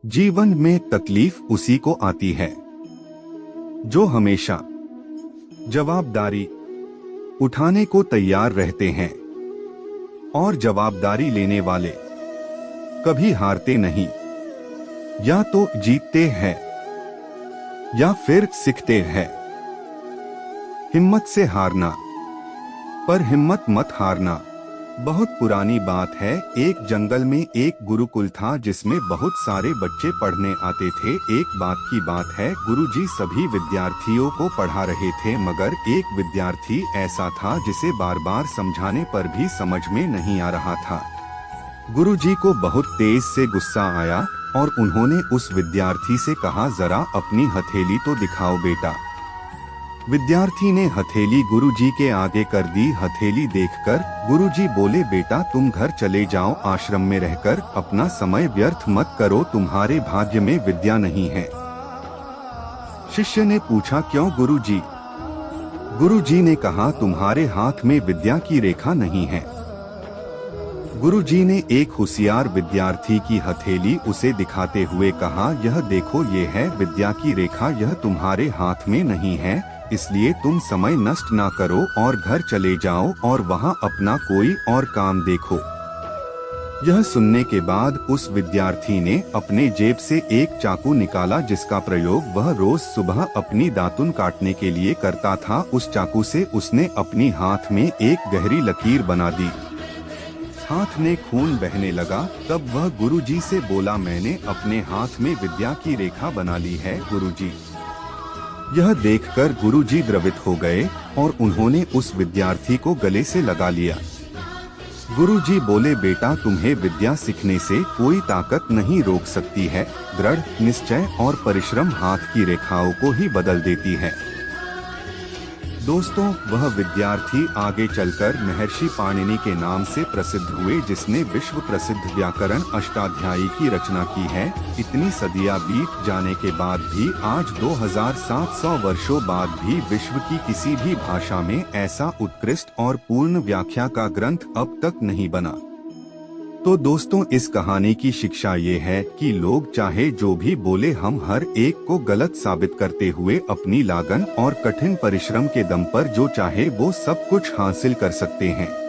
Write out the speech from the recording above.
जीवन में तकलीफ उसी को आती है जो हमेशा जवाबदारी उठाने को तैयार रहते हैं, और जवाबदारी लेने वाले कभी हारते नहीं। या तो जीतते हैं या फिर सीखते हैं। हिम्मत से हारना, पर हिम्मत मत हारना। बहुत पुरानी बात है। एक जंगल में एक गुरुकुल था जिसमें बहुत सारे बच्चे पढ़ने आते थे। एक बात की बात है, गुरुजी सभी विद्यार्थियों को पढ़ा रहे थे, मगर एक विद्यार्थी ऐसा था जिसे बार बार समझाने पर भी समझ में नहीं आ रहा था। गुरुजी को बहुत तेज से गुस्सा आया और उन्होंने उस विद्यार्थी से कहा, जरा अपनी हथेली तो दिखाओ बेटा। विद्यार्थी ने हथेली गुरुजी के आगे कर दी। हथेली देखकर गुरुजी बोले, बेटा तुम घर चले जाओ, आश्रम में रहकर अपना समय व्यर्थ मत करो, तुम्हारे भाग्य में विद्या नहीं है। शिष्य ने पूछा, क्यों गुरुजी? गुरुजी ने कहा, तुम्हारे हाथ में विद्या की रेखा नहीं है। गुरुजी ने एक होशियार विद्यार्थी की हथेली उसे दिखाते हुए कहा, यह देखो, ये है विद्या की रेखा, यह तुम्हारे हाथ में नहीं है, इसलिए तुम समय नष्ट ना करो और घर चले जाओ और वहां अपना कोई और काम देखो। यह सुनने के बाद उस विद्यार्थी ने अपने जेब से एक चाकू निकाला जिसका प्रयोग वह रोज सुबह अपनी दातुन काटने के लिए करता था। उस चाकू से उसने अपनी हाथ में एक गहरी लकीर बना दी। हाथ में खून बहने लगा। तब वह गुरुजी से बोला, मैंने अपने हाथ में विद्या की रेखा बना ली है गुरुजी। यह देखकर गुरुजी द्रवित हो गए और उन्होंने उस विद्यार्थी को गले से लगा लिया। गुरुजी बोले, बेटा तुम्हें विद्या सीखने से कोई ताकत नहीं रोक सकती है। दृढ़ निश्चय और परिश्रम हाथ की रेखाओं को ही बदल देती है। दोस्तों, वह विद्यार्थी आगे चलकर महर्षि पाणिनि के नाम से प्रसिद्ध हुए, जिसने विश्व प्रसिद्ध व्याकरण अष्टाध्यायी की रचना की है। इतनी सदियां बीत जाने के बाद भी आज 2700 वर्षों बाद भी विश्व की किसी भी भाषा में ऐसा उत्कृष्ट और पूर्ण व्याख्या का ग्रंथ अब तक नहीं बना। तो दोस्तों, इस कहानी की शिक्षा ये है कि लोग चाहे जो भी बोले, हम हर एक को गलत साबित करते हुए अपनी लगन और कठिन परिश्रम के दम पर जो चाहे वो सब कुछ हासिल कर सकते हैं।